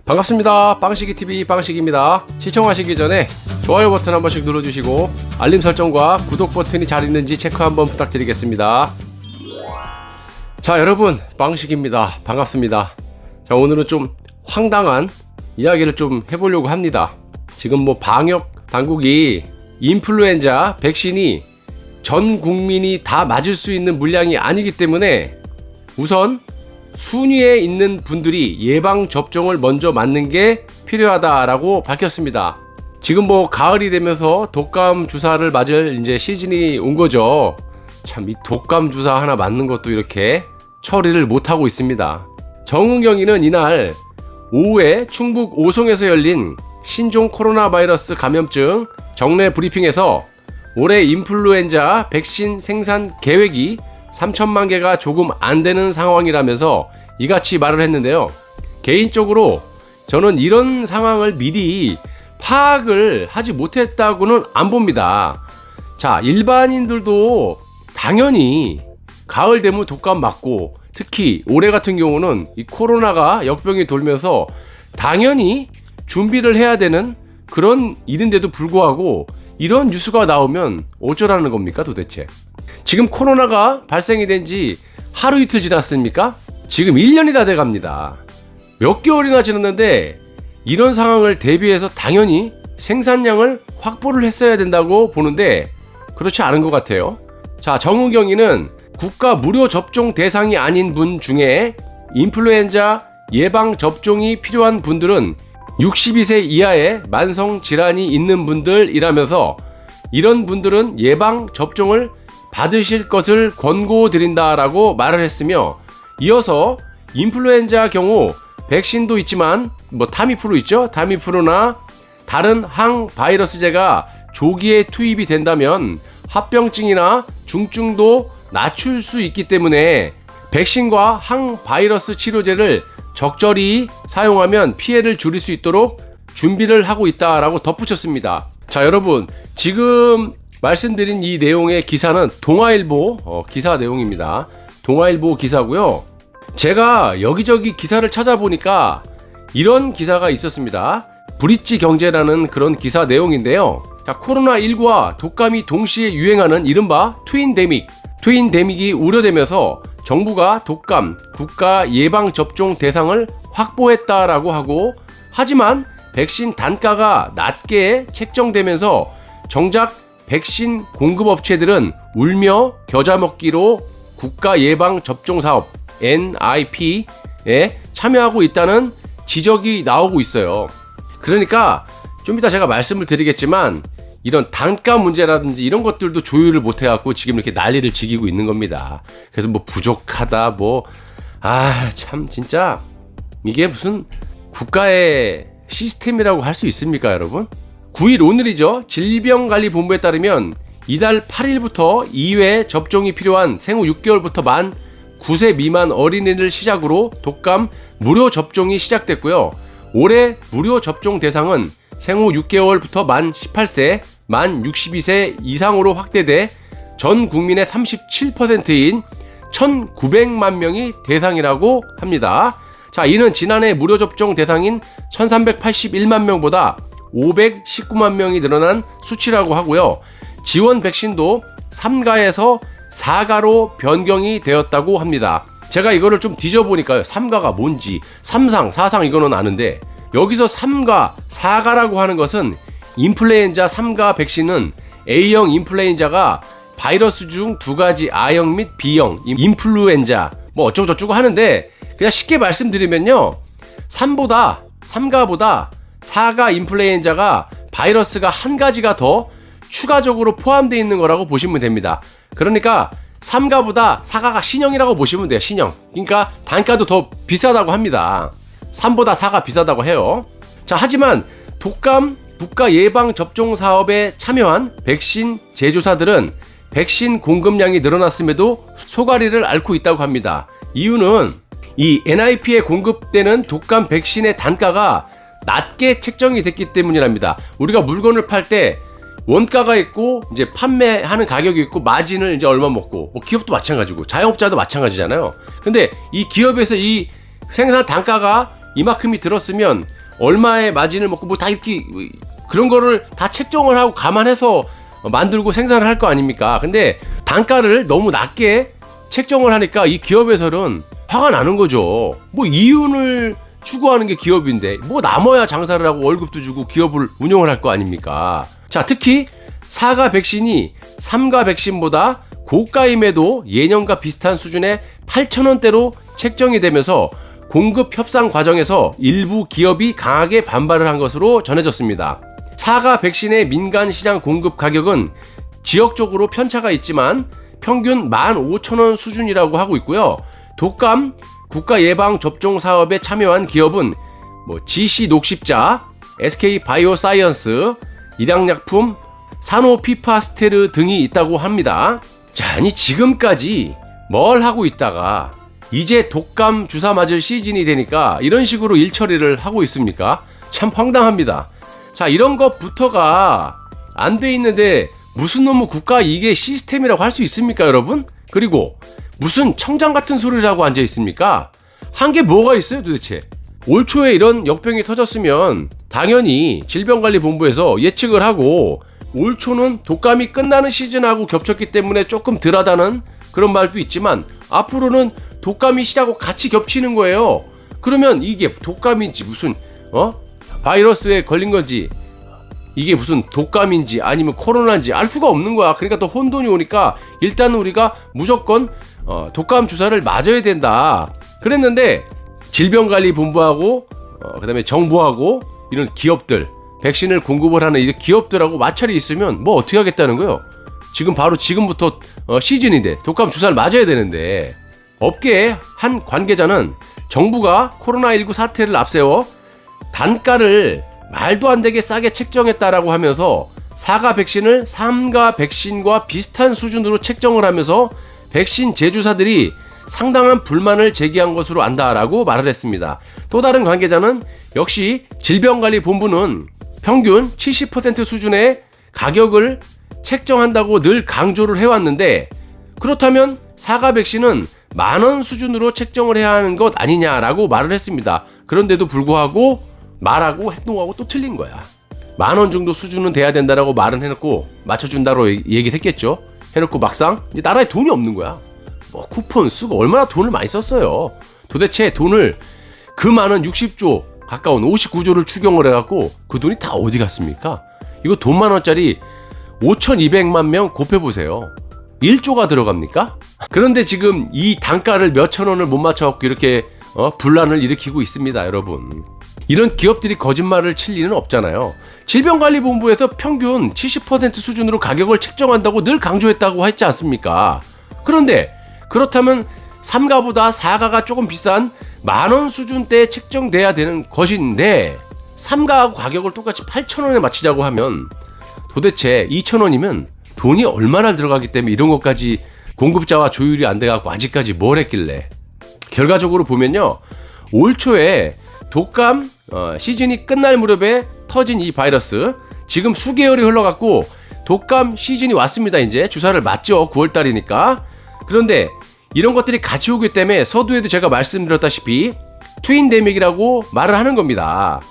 반갑습니다. 빵식이TV 빵식입니다. 시청하시기 전에 좋아요 버튼 한 번씩 눌러주시고 알림 설정과 구독 버튼이 잘 있는지 체크 한번 부탁드리겠습니다. 자, 여러분, 빵식입니다. 반갑습니다. 자, 오늘은 좀 황당한 이야기를 좀 해보려고 합니다. 지금 방역 당국이 인플루엔자 백신이 전 국민이 다 맞을 수 있는 물량이 아니기 때문에 우선 순위에 있는 분들이 예방 접종을 먼저 맞는 게 필요하다라고 밝혔습니다. 지금 가을이 되면서 독감 주사를 맞을 이제 시즌이 온 거죠. 참, 이 독감 주사 하나 맞는 것도 이렇게 처리를 못 하고 있습니다. 정은경위는 이날 오후에 충북 오송에서 열린 신종 코로나 바이러스 감염증 정례 브리핑에서 올해 인플루엔자 백신 생산 계획이 3천만 개가 조금 안 되는 상황이라면서 이같이 말을 했는데요. 개인적으로 저는 이런 상황을 미리 파악을 하지 못했다고는 안 봅니다. 자, 일반인들도 당연히 가을 되면 독감 맞고, 특히 올해 같은 경우는 이 코로나가 역병이 돌면서 당연히 준비를 해야 되는 그런 일인데도 불구하고 이런 뉴스가 나오면 어쩌라는 겁니까 도대체? 지금 코로나가 발생이 된 지 하루 이틀 지났습니까? 지금 1년이 다 돼갑니다. 몇 개월이나 지났는데 이런 상황을 대비해서 당연히 생산량을 확보를 했어야 된다고 보는데 그렇지 않은 것 같아요. 자, 정은경위는 국가 무료 접종 대상이 아닌 분 중에 인플루엔자 예방 접종이 필요한 분들은 62세 이하의 만성 질환이 있는 분들이라면서 이런 분들은 예방 접종을 받으실 것을 권고드린다라고 말을 했으며, 이어서 인플루엔자 경우 백신도 있지만 타미프루 있죠? 타미프루나 다른 항바이러스제가 조기에 투입이 된다면 합병증이나 중증도 낮출 수 있기 때문에 백신과 항바이러스 치료제를 적절히 사용하면 피해를 줄일 수 있도록 준비를 하고 있다라고 덧붙였습니다. 자, 여러분, 지금 말씀드린 이 내용의 기사는 동아일보 기사 내용입니다. 동아일보 기사고요. 제가 여기저기 기사를 찾아보니까 이런 기사가 있었습니다. 브릿지 경제라는 그런 기사 내용인데요. 자, 코로나19와 독감이 동시에 유행하는 이른바 트윈데믹이 우려되면서 정부가 독감 국가 예방 접종 대상을 확보했다라고 하고, 하지만 백신 단가가 낮게 책정되면서 정작 백신 공급업체들은 울며 겨자 먹기로 국가 예방 접종 사업 NIP에 참여하고 있다는 지적이 나오고 있어요. 그러니까 좀 이따 제가 말씀을 드리겠지만 이런 단가 문제라든지 이런 것들도 조율을 못 해갖고 지금 이렇게 난리를 지기고 있는 겁니다. 그래서 부족하다 참 진짜 이게 무슨 국가의 시스템이라고 할 수 있습니까, 여러분? 9일 오늘이죠. 질병관리본부에 따르면 이달 8일부터 2회 접종이 필요한 생후 6개월부터 만 9세 미만 어린이를 시작으로 독감 무료 접종이 시작됐고요. 올해 무료 접종 대상은 생후 6개월부터 만 18세, 만 62세 이상으로 확대돼 전 국민의 37%인 1,900만 명이 대상이라고 합니다. 자, 이는 지난해 무료 접종 대상인 1,381만 명보다 519만 명이 늘어난 수치라고 하고요. 지원 백신도 3가에서 4가로 변경이 되었다고 합니다. 제가 이거를 좀 뒤져보니까요. 3가가 뭔지 3상, 4상 이거는 아는데 여기서 3가, 4가라고 하는 것은 인플루엔자 3가 백신은 A형 인플루엔자가 바이러스 중 2가지 A형 및 B형 인플루엔자 어쩌고저쩌고 하는데, 그냥 쉽게 말씀드리면요, 3가보다 4가 인플루엔자가 바이러스가 한 가지가 더 추가적으로 포함되어 있는 거라고 보시면 됩니다. 그러니까 3가보다 4가가 신형이라고 보시면 돼요. 신형. 그러니까 단가도 더 비싸다고 합니다. 3보다 4가 비싸다고 해요. 자, 하지만 독감 국가 예방 접종 사업에 참여한 백신 제조사들은 백신 공급량이 늘어났음에도 소가리를 앓고 있다고 합니다. 이유는 이 NIP에 공급되는 독감 백신의 단가가 낮게 책정이 됐기 때문이랍니다. 우리가 물건을 팔 때 원가가 있고 이제 판매하는 가격이 있고 마진을 이제 얼마 먹고 기업도 마찬가지고 자영업자도 마찬가지잖아요. 근데 이 기업에서 이 생산 단가가 이만큼이 들었으면 얼마의 마진을 먹고 뭐 다 이렇게 그런 거를 다 책정을 하고 감안해서 만들고 생산을 할 거 아닙니까? 근데 단가를 너무 낮게 책정을 하니까 이 기업에서는 화가 나는 거죠. 뭐 이윤을 추구하는 게 기업인데 뭐 남아야 장사를 하고 월급도 주고 기업을 운영을 할 거 아닙니까? 자, 특히 4가 백신이 3가 백신보다 고가임에도 예년과 비슷한 수준의 8,000원대로 책정이 되면서 공급 협상 과정에서 일부 기업이 강하게 반발을 한 것으로 전해졌습니다. 4가 백신의 민간 시장 공급 가격은 지역적으로 편차가 있지만 평균 15,000원 수준이라고 하고 있고요. 독감 국가 예방 접종 사업에 참여한 기업은 GC 녹십자, SK 바이오사이언스, 일양약품, 사노피파스테르 등이 있다고 합니다. 자, 아니 지금까지 뭘 하고 있다가 이제 독감 주사 맞을 시즌이 되니까 이런 식으로 일 처리를 하고 있습니까? 참 황당합니다. 자, 이런 것부터가 안 돼 있는데 무슨 놈의 국가 이게 시스템이라고 할 수 있습니까, 여러분? 그리고 무슨 청장 같은 소리라고 앉아 있습니까? 한 게 뭐가 있어요, 도대체? 올 초에 이런 역병이 터졌으면 당연히 질병관리본부에서 예측을 하고 올 초는 독감이 끝나는 시즌하고 겹쳤기 때문에 조금 덜하다는 그런 말도 있지만 앞으로는 독감이 시작하고 같이 겹치는 거예요. 그러면 이게 독감인지 무슨 바이러스에 걸린 건지 이게 무슨 독감인지 아니면 코로나인지 알 수가 없는 거야. 그러니까 또 혼돈이 오니까 일단 우리가 무조건 독감 주사를 맞아야 된다 그랬는데 질병관리본부하고 그다음에 정부하고 이런 기업들 백신을 공급을 하는 이 기업들하고 마찰이 있으면 뭐 어떻게 하겠다는 거예요. 지금부터 시즌인데 독감 주사를 맞아야 되는데 업계의 한 관계자는 정부가 코로나19 사태를 앞세워 단가를 말도 안 되게 싸게 책정했다라고 하면서 4가 백신을 3가 백신과 비슷한 수준으로 책정을 하면서 백신 제조사들이 상당한 불만을 제기한 것으로 안다라고 말을 했습니다. 또 다른 관계자는 역시 질병관리본부는 평균 70% 수준의 가격을 책정한다고 늘 강조를 해왔는데 그렇다면 4가 백신은 10,000원 수준으로 책정을 해야 하는 것 아니냐라고 말을 했습니다. 그런데도 불구하고 말하고 행동하고 또 틀린 거야. 10,000원 정도 수준은 돼야 된다라고 말은 해놓고 맞춰준다고 얘기를 했겠죠. 해놓고 막상 이제 나라에 돈이 없는 거야. 뭐 쿠폰 쓰고 얼마나 돈을 많이 썼어요. 도대체 돈을 그 많은 60조 가까운 59조를 추경을 해갖고 그 돈이 다 어디 갔습니까? 이거 돈 만원짜리 5,200만 명 곱해보세요. 1조가 들어갑니까? 그런데 지금 이 단가를 몇천 원을 못 맞춰갖고 이렇게 분란을 일으키고 있습니다, 여러분. 이런 기업들이 거짓말을 칠 리는 없잖아요. 질병관리본부에서 평균 70% 수준으로 가격을 책정한다고 늘 강조했다고 했지 않습니까? 그런데 그렇다면 3가보다 4가가 조금 비싼 10,000원 수준대에 책정돼야 되는 것인데 3가하고 가격을 똑같이 8,000원에 맞추자고 하면 도대체 2,000원이면 돈이 얼마나 들어가기 때문에 이런 것까지 공급자와 조율이 안 돼갖고 아직까지 뭘 했길래. 결과적으로 보면요, 올 초에 독감 시즌이 끝날 무렵에 터진 이 바이러스 지금 수개월이 흘러갔고 독감 시즌이 왔습니다. 이제 주사를 맞죠. 9월달이니까. 그런데 이런 것들이 같이 오기 때문에 서두에도 제가 말씀드렸다시피 트윈데믹이라고 말을 하는 겁니다.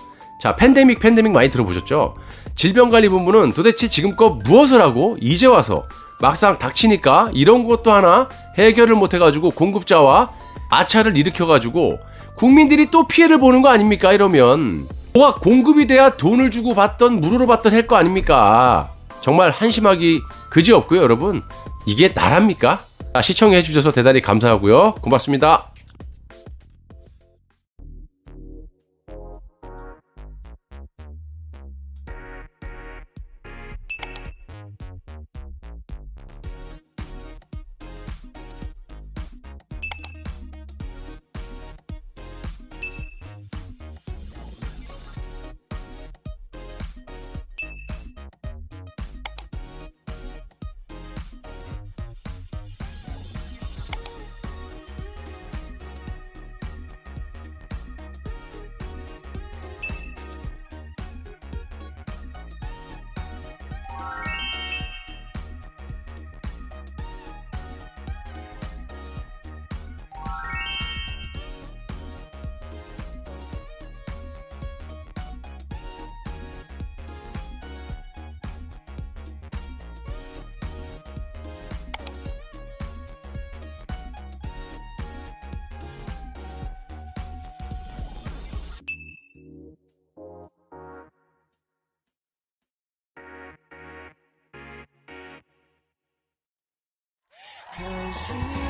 자, 팬데믹 많이 들어보셨죠? 질병관리본부는 도대체 지금껏 무엇을 하고 이제 와서 막상 닥치니까 이런 것도 하나 해결을 못해가지고 공급자와 마찰을 일으켜가지고 국민들이 또 피해를 보는 거 아닙니까? 이러면 뭐가 공급이 돼야 돈을 주고 받던 무료로 받던 할 거 아닙니까? 정말 한심하기 그지없고요, 여러분. 이게 나랍니까? 시청해 주셔서 대단히 감사하고요. 고맙습니다. 'Cause you